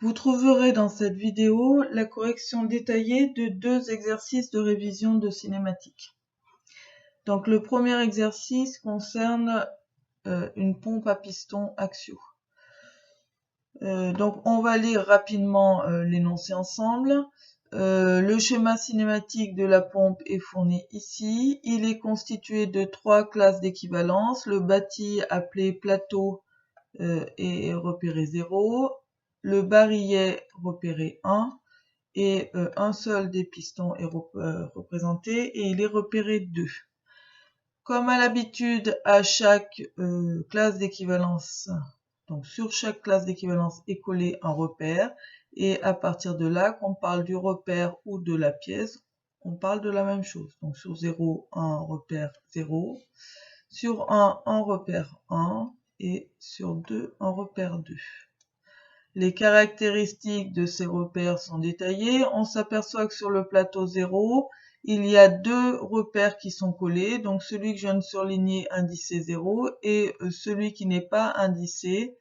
Vous trouverez dans cette vidéo la correction détaillée de 2 exercices de révision de cinématique. Donc le premier exercice concerne une pompe à piston axiaux. Donc on va lire rapidement l'énoncé ensemble. Le schéma cinématique de la pompe est fourni ici. Il est constitué de 3 classes d'équivalence. Le bâti appelé plateau est repéré 0. Le barillet repéré 1 et un seul des pistons est représenté et il est repéré 2. Comme à l'habitude, à chaque classe d'équivalence, donc sur chaque classe d'équivalence est collé un repère et à partir de là, qu'on parle du repère ou de la pièce, on parle de la même chose. Donc sur 0, 1 repère 0, sur 1, 1 repère 1 et sur 2, 1 repère 2. Les caractéristiques de ces repères sont détaillées. On s'aperçoit que sur le plateau 0, il y a 2 repères qui sont collés. Donc celui que je viens de surligner indicé 0 et celui qui n'est pas indicé,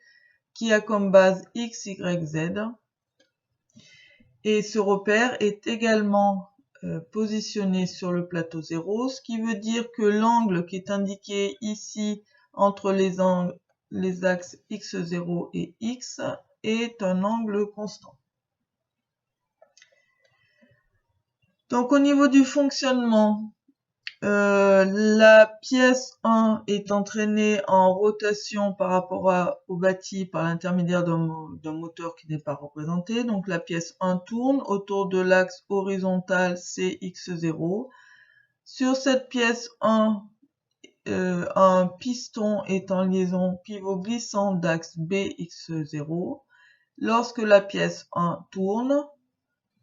qui a comme base x, y, z. Et ce repère est également positionné sur le plateau 0, ce qui veut dire que l'angle qui est indiqué ici entre les axes x0 et x est un angle constant. Donc au niveau du fonctionnement, la pièce 1 est entraînée en rotation par rapport au bâti par l'intermédiaire d'un moteur qui n'est pas représenté. Donc la pièce 1 tourne autour de l'axe horizontal CX0. Sur cette pièce 1, un piston est en liaison pivot glissant d'axe BX0. Lorsque la pièce 1 tourne,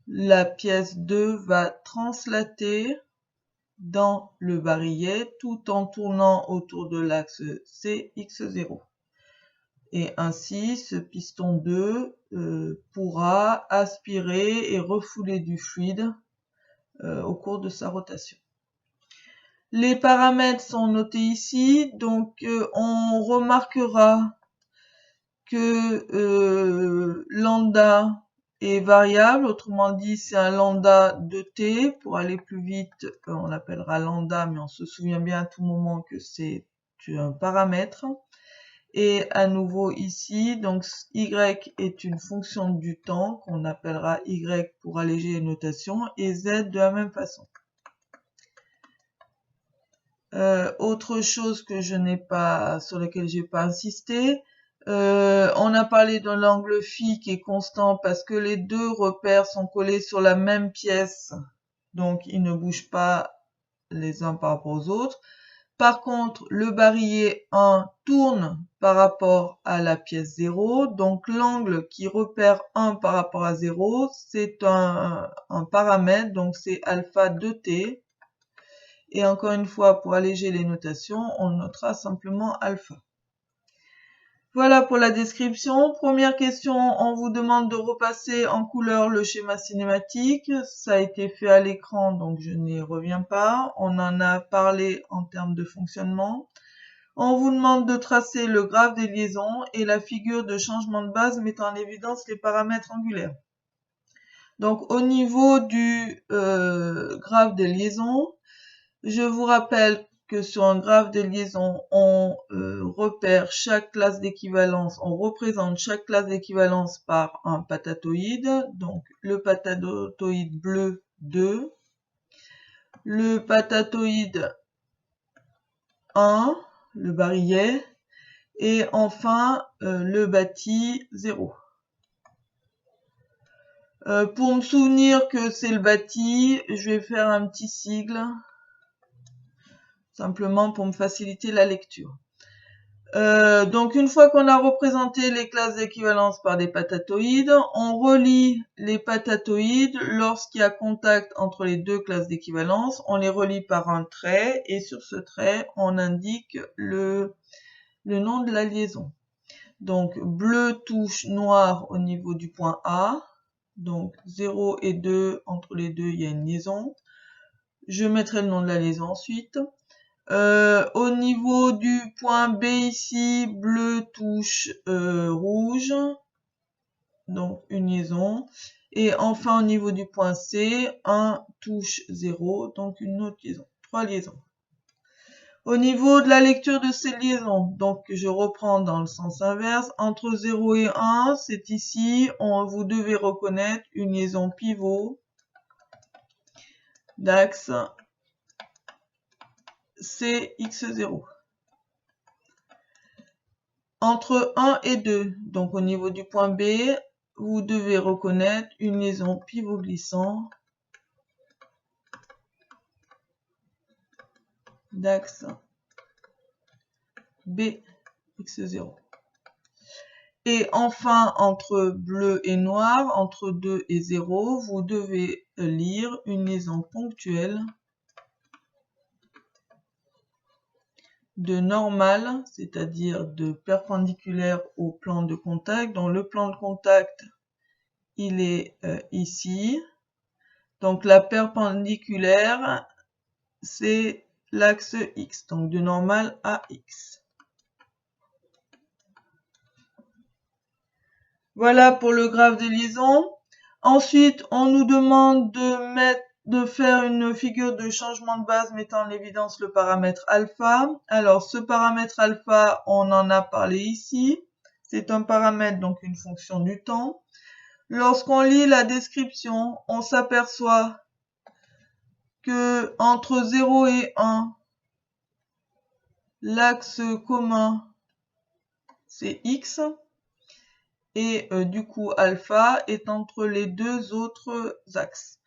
la pièce 2 va translater dans le barillet tout en tournant autour de l'axe CX0. Et ainsi, ce piston 2 pourra aspirer et refouler du fluide au cours de sa rotation. Les paramètres sont notés ici, donc on remarquera que lambda est variable, autrement dit c'est un lambda de t. Pour aller plus vite, on l'appellera lambda, mais on se souvient bien à tout moment que c'est un paramètre. Et à nouveau ici, donc y est une fonction du temps qu'on appellera y pour alléger les notations et z de la même façon. Autre chose que sur laquelle je n'ai pas insisté, on a parlé de l'angle phi qui est constant parce que les 2 repères sont collés sur la même pièce, donc ils ne bougent pas les uns par rapport aux autres. Par contre, le barillet 1 tourne par rapport à la pièce 0, donc l'angle qui repère 1 par rapport à 0, c'est un paramètre, donc c'est alpha 2t. Et encore une fois, pour alléger les notations, on notera simplement alpha. Voilà pour la description. Première question, on vous demande de repasser en couleur le schéma cinématique. Ça a été fait à l'écran, donc je n'y reviens pas. On en a parlé en termes de fonctionnement. On vous demande de tracer le graphe des liaisons et la figure de changement de base mettant en évidence les paramètres angulaires. Donc au niveau du graphe des liaisons, je vous rappelle que sur un graphe de liaison, on repère chaque classe d'équivalence, on représente chaque classe d'équivalence par un patatoïde. Donc le patatoïde bleu 2, le patatoïde 1, le barillet, et enfin le bâti 0. Pour me souvenir que c'est le bâti, je vais faire un petit sigle, simplement pour me faciliter la lecture. Donc une fois qu'on a représenté les classes d'équivalence par des patatoïdes, on relie les patatoïdes lorsqu'il y a contact entre les 2 classes d'équivalence, on les relie par un trait et sur ce trait on indique le nom de la liaison. Donc bleu touche noir au niveau du point A, donc 0 et 2, entre les 2 il y a une liaison. Je mettrai le nom de la liaison ensuite. Au niveau du point B ici, bleu touche rouge. donc une liaison. Et enfin, au niveau du point C, 1 touche 0, donc une autre liaison. 3 liaisons. Au niveau de la lecture de ces liaisons, donc je reprends dans le sens inverse, entre 0 et 1, c'est ici, vous devez reconnaître une liaison pivot d'axe CX0. Entre 1 et 2, donc au niveau du point B, vous devez reconnaître une liaison pivot glissant d'axe BX0. Et enfin, entre bleu et noir, entre 2 et 0, vous devez lire une liaison ponctuelle de normale, c'est-à-dire de perpendiculaire au plan de contact. Donc le plan de contact, il est ici. Donc la perpendiculaire, c'est l'axe X, donc de normal à X. Voilà pour le graphe de liaison. Ensuite, on nous demande de faire une figure de changement de base mettant en évidence le paramètre alpha. Alors, ce paramètre alpha, on en a parlé ici. C'est un paramètre, donc une fonction du temps. Lorsqu'on lit la description, on s'aperçoit que entre 0 et 1, l'axe commun, c'est X. Et du coup, alpha est entre les deux autres axes.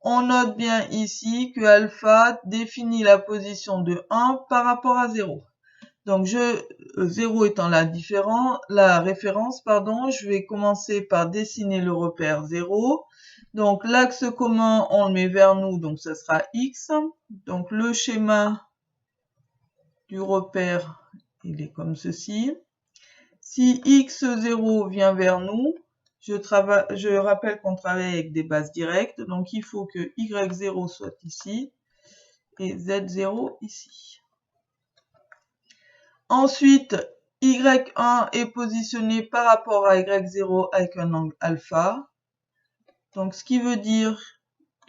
On note bien ici que alpha définit la position de 1 par rapport à 0. Donc 0 étant la référence, je vais commencer par dessiner le repère 0. Donc l'axe commun, on le met vers nous, donc ça sera X. Donc le schéma du repère, il est comme ceci. Si x0 vient vers nous, je rappelle qu'on travaille avec des bases directes, donc il faut que y0 soit ici et z0 ici. Ensuite, y1 est positionné par rapport à y0 avec un angle alpha. Donc ce qui veut dire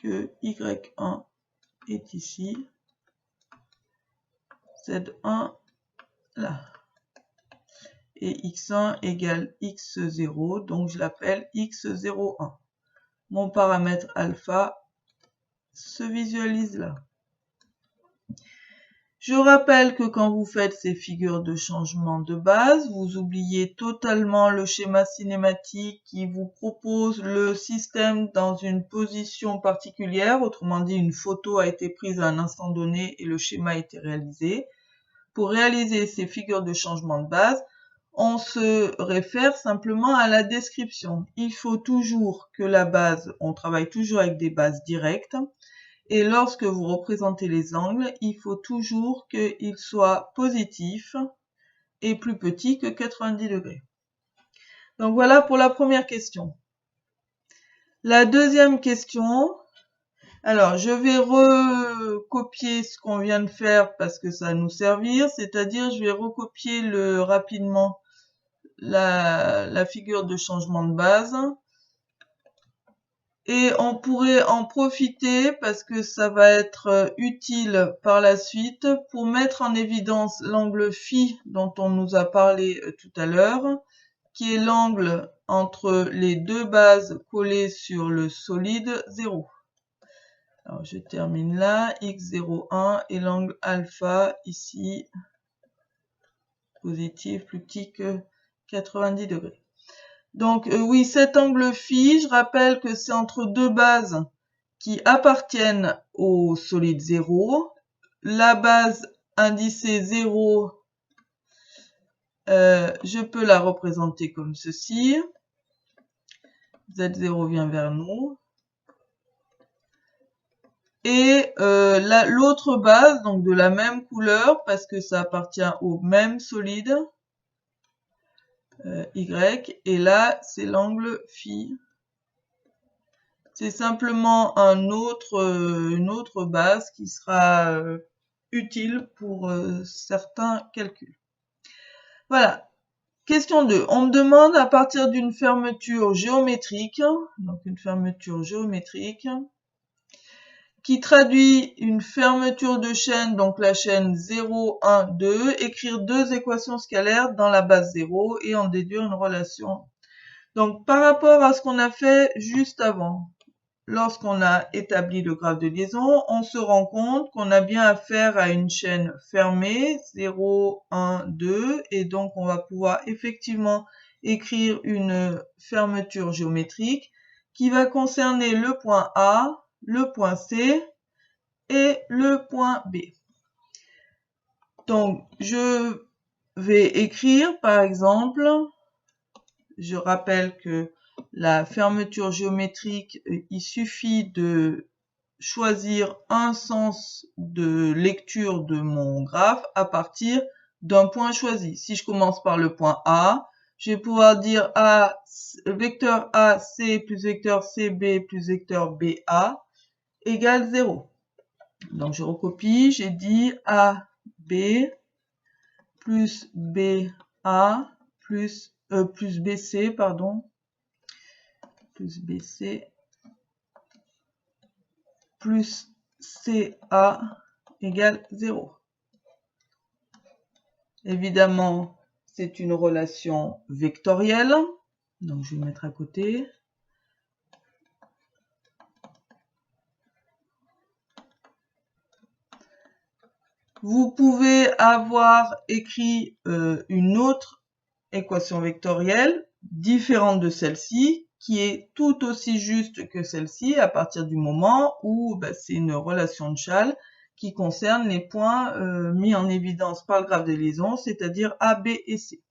que y1 est ici, z1 là. Et x1 égale x0, donc je l'appelle x01. Mon paramètre alpha se visualise là. Je rappelle que quand vous faites ces figures de changement de base, vous oubliez totalement le schéma cinématique qui vous propose le système dans une position particulière, autrement dit une photo a été prise à un instant donné et le schéma a été réalisé. Pour réaliser ces figures de changement de base, on se réfère simplement à la description. Il faut toujours que la base, on travaille toujours avec des bases directes. Et lorsque vous représentez les angles, il faut toujours qu'ils soient positifs et plus petits que 90 degrés. Donc voilà pour la première question. La deuxième question, alors je vais recopier ce qu'on vient de faire parce que ça va nous servir, c'est-à-dire je vais recopier rapidement la figure de changement de base. Et on pourrait en profiter parce que ça va être utile par la suite pour mettre en évidence l'angle phi dont on nous a parlé tout à l'heure, qui est l'angle entre les deux bases collées sur le solide 0. Alors je termine là, x01 et l'angle alpha ici, positif, plus petit que 90 degrés. Donc oui, cet angle phi, je rappelle que c'est entre deux bases qui appartiennent au solide 0. La base indicée 0, je peux la représenter comme ceci. Z0 vient vers nous. Et l'autre base, donc de la même couleur, parce que ça appartient au même solide, Y, et là, c'est l'angle phi. C'est simplement une autre base qui sera utile pour certains calculs. Voilà. Question 2. On me demande à partir d'une fermeture géométrique, donc une fermeture géométrique, qui traduit une fermeture de chaîne, donc la chaîne 0, 1, 2, écrire deux équations scalaires dans la base 0 et en déduire une relation. Donc par rapport à ce qu'on a fait juste avant, lorsqu'on a établi le graphe de liaison, on se rend compte qu'on a bien affaire à une chaîne fermée, 0, 1, 2, et donc on va pouvoir effectivement écrire une fermeture géométrique qui va concerner le point A, le point C et le point B. Donc, je vais écrire, par exemple, je rappelle que la fermeture géométrique, il suffit de choisir un sens de lecture de mon graphe à partir d'un point choisi. Si je commence par le point A, je vais pouvoir dire vecteur AC plus vecteur CB plus vecteur BA égale 0. Donc je recopie, j'ai dit AB plus BA plus BC, pardon, plus BC plus CA égale 0. Évidemment, c'est une relation vectorielle, donc je vais mettre à côté. Vous pouvez avoir écrit une autre équation vectorielle différente de celle-ci, qui est tout aussi juste que celle-ci à partir du moment où c'est une relation de Chasles qui concerne les points mis en évidence par le graphe de liaison, c'est-à-dire A, B et C.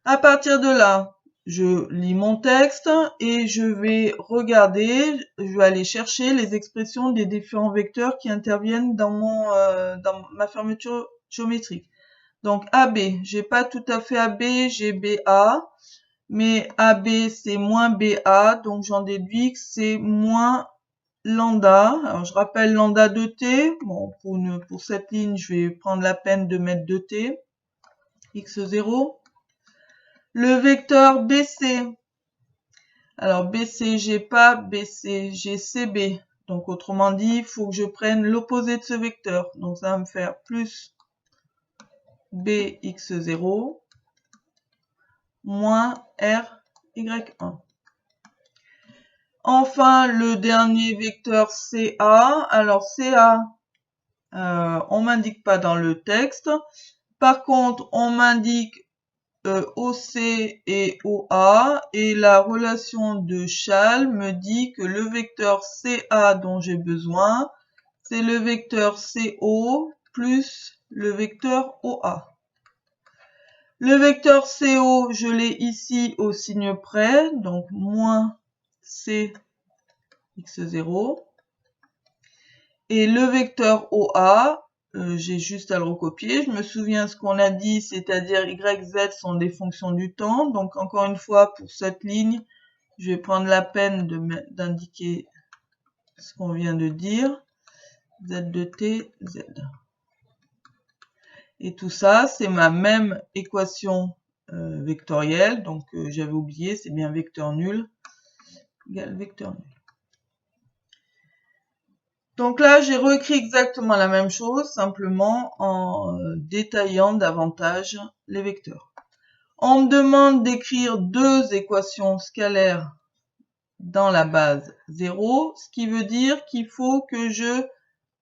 À partir de là, je lis mon texte et je vais regarder, je vais aller chercher les expressions des différents vecteurs qui interviennent dans ma fermeture géométrique. Donc AB, j'ai pas tout à fait AB, j'ai BA, mais AB c'est moins BA, donc j'en déduis que c'est moins lambda. Alors je rappelle lambda de T, bon pour cette ligne je vais prendre la peine de mettre 2T, x0. Le vecteur BC, alors BC j'ai pas BC, j'ai CB, donc autrement dit il faut que je prenne l'opposé de ce vecteur, donc ça va me faire plus bx0 moins ry1. Enfin, le dernier vecteur CA. Alors CA, on m'indique pas dans le texte. Par contre, on m'indique OC et OA. Et la relation de Chasles me dit que le vecteur CA dont j'ai besoin, c'est le vecteur CO plus le vecteur OA. Le vecteur CO, je l'ai ici au signe près, donc moins C x0. Et le vecteur OA, j'ai juste à le recopier. Je me souviens ce qu'on a dit, c'est-à-dire y, z sont des fonctions du temps. Donc encore une fois, pour cette ligne, je vais prendre la peine d'indiquer ce qu'on vient de dire. Z de t, z. Et tout ça, c'est ma même équation vectorielle. Donc j'avais oublié, c'est bien vecteur nul égale vecteur nul. Donc là, j'ai réécrit exactement la même chose, simplement en détaillant davantage les vecteurs. On me demande d'écrire deux équations scalaires dans la base 0, ce qui veut dire qu'il faut que je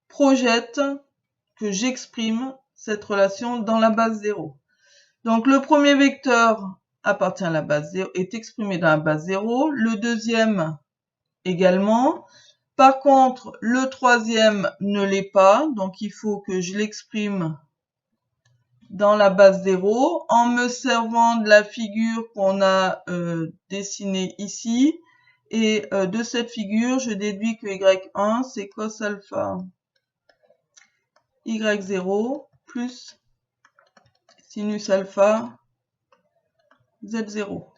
projette, que j'exprime cette relation dans la base 0. Donc le premier vecteur appartient à la base 0, est exprimé dans la base 0, le deuxième également. Par contre, le troisième ne l'est pas, donc il faut que je l'exprime dans la base 0 en me servant de la figure qu'on a dessinée ici. Et de cette figure, je déduis que y1, c'est cos alpha y0 plus sinus alpha z0.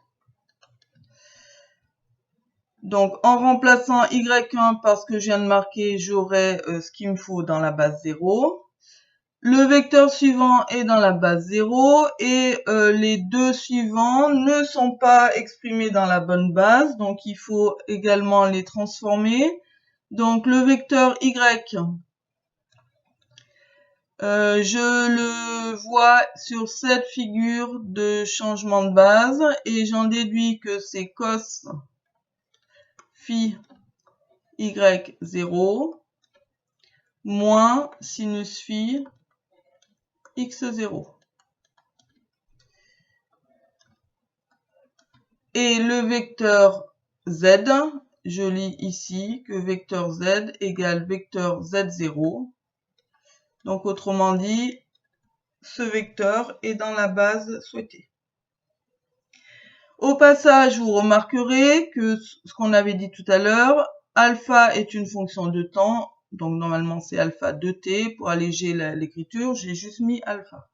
Donc, en remplaçant y1 par ce que je viens de marquer, j'aurai ce qu'il me faut dans la base 0. Le vecteur suivant est dans la base 0 et les deux suivants ne sont pas exprimés dans la bonne base, donc il faut également les transformer. Donc le vecteur y, je le vois sur cette figure de changement de base et j'en déduis que c'est cos phi y0 moins sinus phi x0. Et le vecteur z, je lis ici que vecteur z égale vecteur z0. Donc autrement dit, ce vecteur est dans la base souhaitée. Au passage, vous remarquerez que ce qu'on avait dit tout à l'heure, alpha est une fonction de temps, donc normalement c'est alpha de t. Pour alléger l'écriture, j'ai juste mis alpha.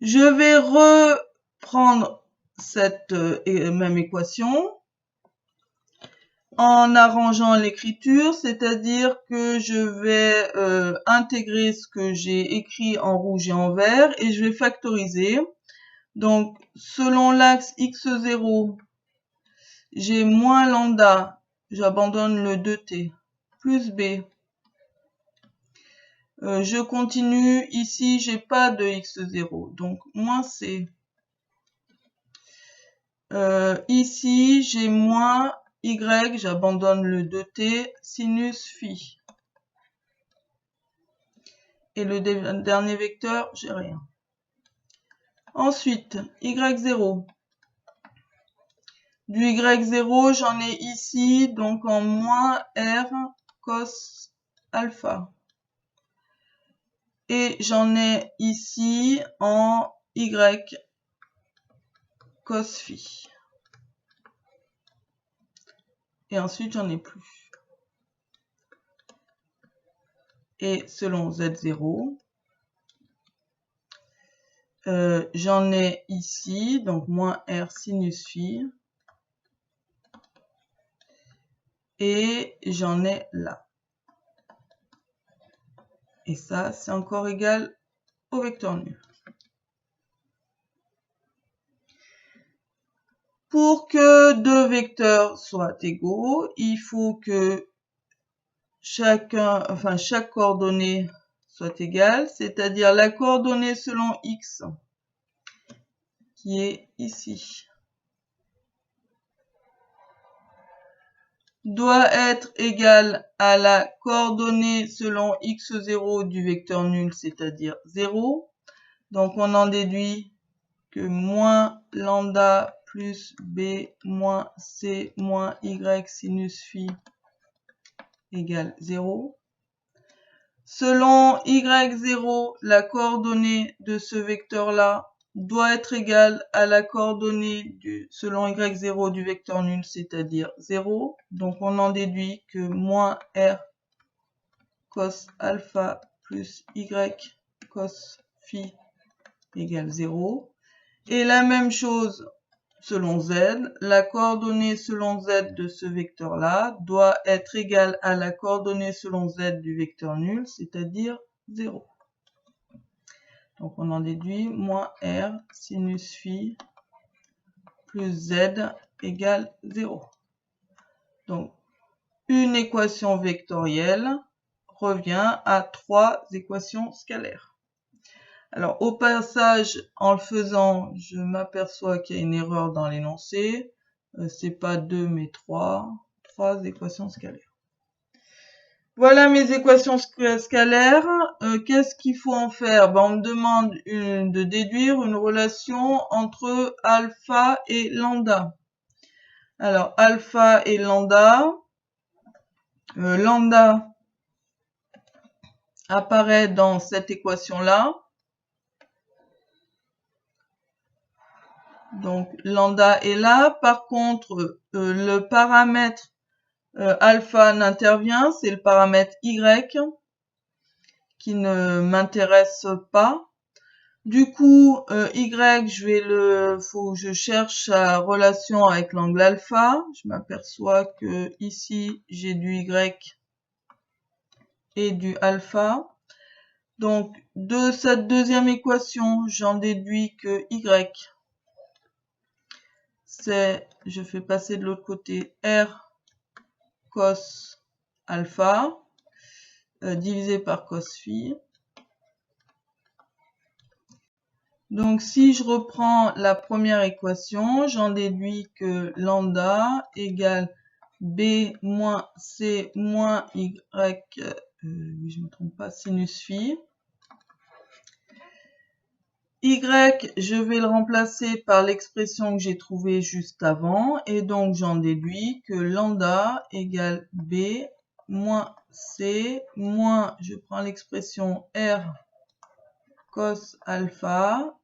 Je vais reprendre cette même équation en arrangeant l'écriture, c'est-à-dire que je vais intégrer ce que j'ai écrit en rouge et en vert et je vais factoriser. Donc, selon l'axe x0, j'ai moins lambda, j'abandonne le 2t, plus b. Je continue, ici, j'ai pas de x0, donc moins c. Ici, j'ai moins y, j'abandonne le 2t, sinus phi. Et le dernier vecteur, j'ai rien. Ensuite, y0. Du y0, j'en ai ici, donc en moins r cos alpha. Et j'en ai ici en y cos phi. Et ensuite, j'en ai plus. Et selon z0, j'en ai ici, donc moins r sinus phi. Et j'en ai là. Et ça, c'est encore égal au vecteur nul. Pour que deux vecteurs soient égaux, il faut que chaque coordonnée soit égale, c'est-à-dire la coordonnée selon x, qui est ici, doit être égale à la coordonnée selon x0 du vecteur nul, c'est-à-dire 0. Donc on en déduit que moins lambda plus b moins c moins y sinus phi égale 0. Selon y0, la coordonnée de ce vecteur-là doit être égale à la coordonnée selon y0 du vecteur nul, c'est-à-dire 0. Donc on en déduit que moins r cos alpha plus y cos phi égale 0. Et la même chose selon z, la coordonnée selon z de ce vecteur-là doit être égale à la coordonnée selon z du vecteur nul, c'est-à-dire 0. Donc on en déduit moins r sinus phi plus z égale 0. Donc une équation vectorielle revient à 3 équations scalaires. Alors, au passage, en le faisant, je m'aperçois qu'il y a une erreur dans l'énoncé. C'est pas 2, mais 3. 3 équations scalaires. Voilà mes équations scalaires. Qu'est-ce qu'il faut en faire? On me demande de déduire une relation entre alpha et lambda. Alors, alpha et lambda. Lambda apparaît dans cette équation-là. Donc, lambda est là. Par contre, le paramètre alpha n'intervient, c'est le paramètre y qui ne m'intéresse pas. Du coup, y, faut que je cherche la relation avec l'angle alpha. Je m'aperçois que ici, j'ai du y et du alpha. Donc, de cette deuxième équation, j'en déduis que y, c'est, je fais passer de l'autre côté, r cos alpha, divisé par cos phi. Donc, si je reprends la première équation, j'en déduis que lambda égale b moins c moins y, oui, je me trompe pas, sinus phi. Y, je vais le remplacer par l'expression que j'ai trouvée juste avant, et donc j'en déduis que lambda égale b moins c moins, je prends l'expression r cos alpha,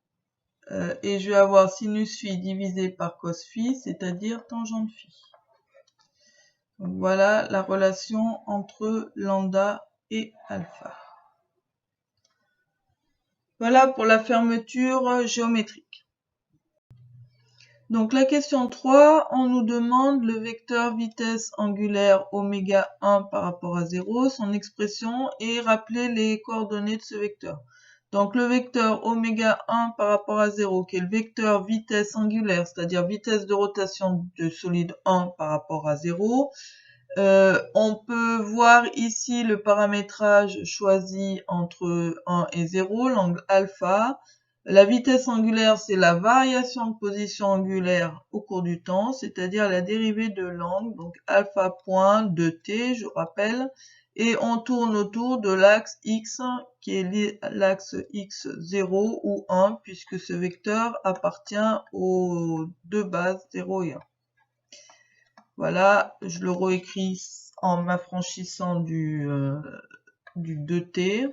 et je vais avoir sinus phi divisé par cos phi, c'est-à-dire tangente phi. Donc voilà la relation entre lambda et alpha. Voilà pour la fermeture géométrique. Donc la question 3, on nous demande le vecteur vitesse angulaire oméga 1 par rapport à 0, son expression, et rappeler les coordonnées de ce vecteur. Donc le vecteur oméga 1 par rapport à 0, qui est le vecteur vitesse angulaire, c'est-à-dire vitesse de rotation de solide 1 par rapport à 0, on peut voir ici le paramétrage choisi entre 1 et 0, l'angle alpha. La vitesse angulaire, c'est la variation de position angulaire au cours du temps, c'est-à-dire la dérivée de l'angle, donc alpha point de t, je rappelle, et on tourne autour de l'axe x, qui est l'axe x0 ou 1, puisque ce vecteur appartient aux deux bases 0 et 1. Voilà, je le réécris en m'affranchissant du 2t.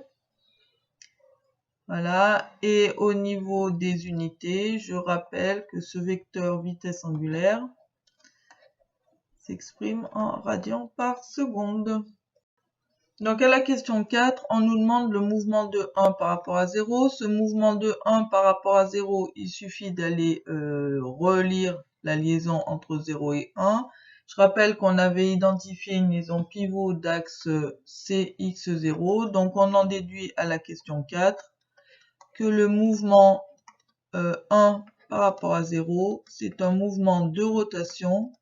Voilà, et au niveau des unités, je rappelle que ce vecteur vitesse angulaire s'exprime en radians par seconde. Donc à la question 4, on nous demande le mouvement de 1 par rapport à 0. Ce mouvement de 1 par rapport à 0, il suffit d'aller relire la liaison entre 0 et 1. Je rappelle qu'on avait identifié une liaison pivot d'axe CX0, donc on en déduit à la question 4 que le mouvement 1 par rapport à 0, c'est un mouvement de rotation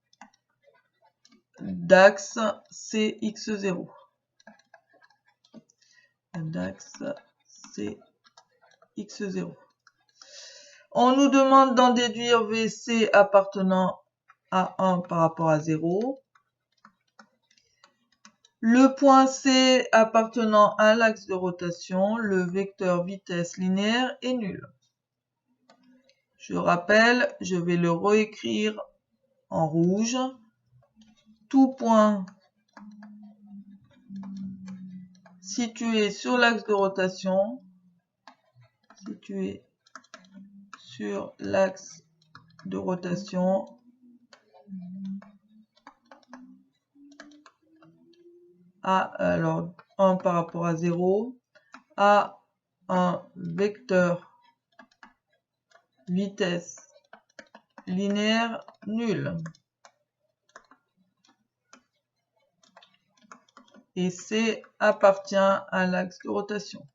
d'axe CX0. D'axe CX0. On nous demande d'en déduire VC appartenant à 1 par rapport à 0. Le point C appartenant à l'axe de rotation, le vecteur vitesse linéaire est nul. Je rappelle, je vais le réécrire en rouge. Tout point situé sur l'axe de rotation, a, alors 1 par rapport à 0, a un vecteur vitesse linéaire nul. Et C appartient à l'axe de rotation.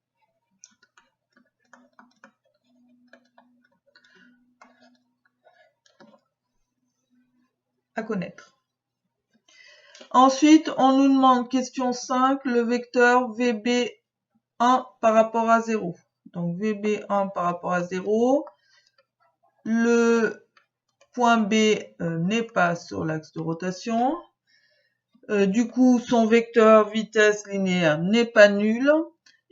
À connaître. Ensuite, on nous demande, question 5, le vecteur VB1 par rapport à 0. Donc VB1 par rapport à 0. Le point B n'est pas sur l'axe de rotation. Du coup, son vecteur vitesse linéaire n'est pas nul.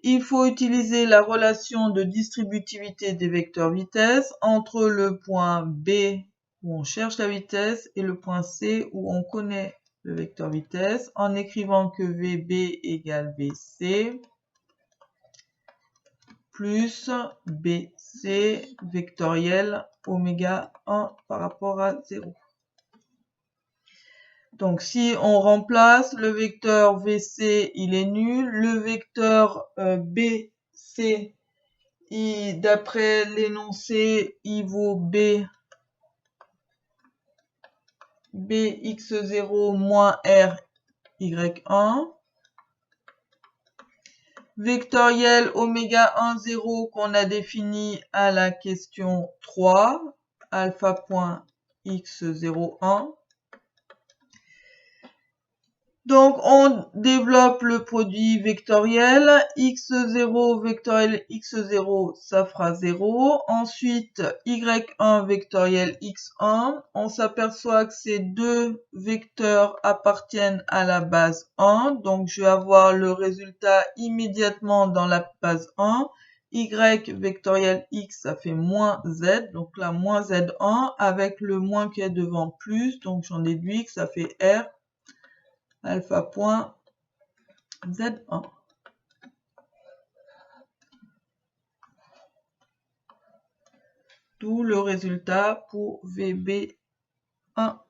Il faut utiliser la relation de distributivité des vecteurs vitesse entre le point B où on cherche la vitesse et le point C où on connaît le vecteur vitesse en écrivant que VB égale VC plus BC vectoriel oméga 1 par rapport à 0. Donc si on remplace le vecteur VC, il est nul. Le vecteur BC, d'après l'énoncé, il vaut BX0 moins R Y1. vectoriel oméga 1, 0 qu'on a défini à la question 3, alpha.x0, 1. Donc, on développe le produit vectoriel. x0 vectoriel x0, ça fera 0. Ensuite, y1 vectoriel x1. On s'aperçoit que ces deux vecteurs appartiennent à la base 1. Donc, je vais avoir le résultat immédiatement dans la base 1. Y vectoriel x, ça fait moins z. Donc là, moins z1 avec le moins qui est devant plus. Donc, j'en déduis que ça fait r alpha.z1. D'où le résultat pour VB1,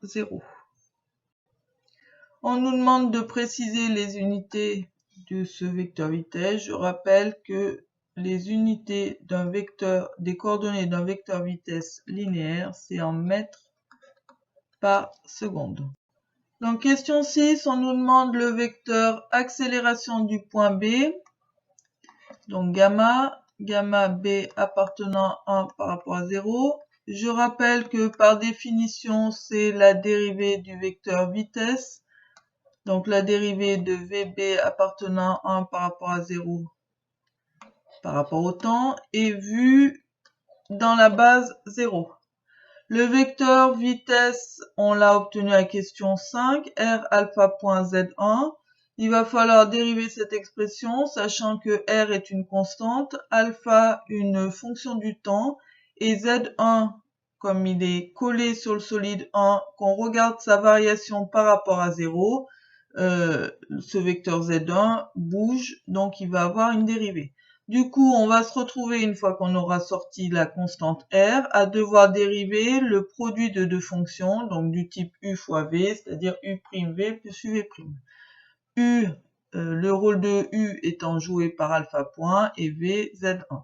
0. On nous demande de préciser les unités de ce vecteur vitesse. Je rappelle que les unités d'un vecteur, des coordonnées d'un vecteur vitesse linéaire, c'est en mètres par seconde. Donc, question 6, on nous demande le vecteur accélération du point B. Donc, gamma B appartenant à 1 par rapport à 0. Je rappelle que par définition, c'est la dérivée du vecteur vitesse. Donc, la dérivée de VB appartenant à 1 par rapport à 0 par rapport au temps est vue dans la base 0. Le vecteur vitesse, on l'a obtenu à la question 5, R alpha.z1. Il va falloir dériver cette expression, sachant que R est une constante, alpha une fonction du temps, et Z1, comme il est collé sur le solide 1, qu'on regarde sa variation par rapport à 0, ce vecteur Z1 bouge, donc il va avoir une dérivée. Du coup, on va se retrouver, une fois qu'on aura sorti la constante R, à devoir dériver le produit de deux fonctions, donc du type U fois V, c'est-à-dire U'V plus UV'. U, le rôle de U étant joué par alpha point et V, Z1.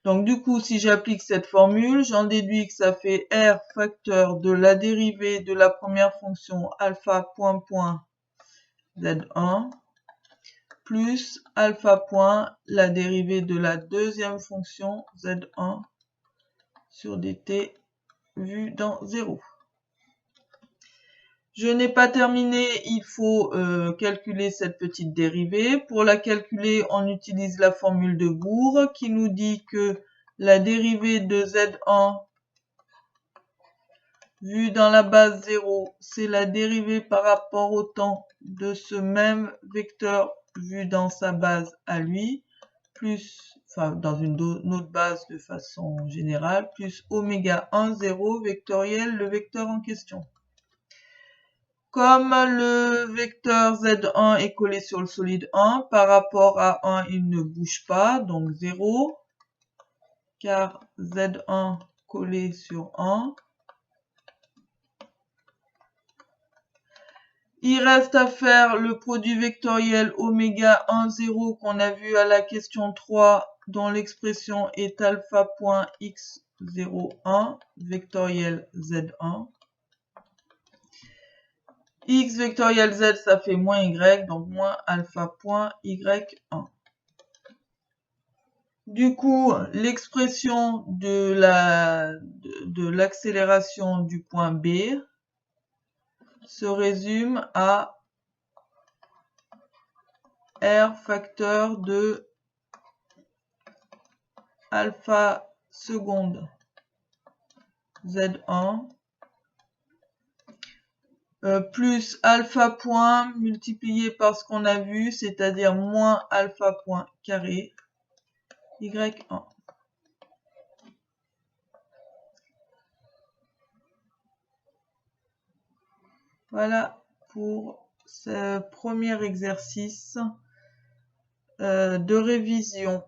Donc du coup, si j'applique cette formule, j'en déduis que ça fait R facteur de la dérivée de la première fonction alpha point Z1 plus alpha point la dérivée de la deuxième fonction Z1 sur dt vue dans 0. Je n'ai pas terminé, il faut calculer cette petite dérivée. Pour la calculer, on utilise la formule de Bohr qui nous dit que la dérivée de Z1 vue dans la base 0, c'est la dérivée par rapport au temps de ce même vecteur vu dans sa base à lui, plus, enfin dans une autre base de façon générale, plus oméga 1, 0 vectoriel, le vecteur en question. Comme le vecteur Z1 est collé sur le solide 1, par rapport à 1, il ne bouge pas, donc 0, car Z1 collé sur 1. Il reste à faire le produit vectoriel oméga 1, 0 qu'on a vu à la question 3, dont l'expression est alpha.x01 vectoriel Z1. X vectoriel Z, ça fait moins Y, donc moins alpha.y1. Du coup, l'expression de l'accélération du point B se résume à R facteur de alpha seconde Z1 plus alpha point multiplié par ce qu'on a vu, c'est-à-dire moins alpha point carré Y1. Voilà pour ce premier exercice de révision.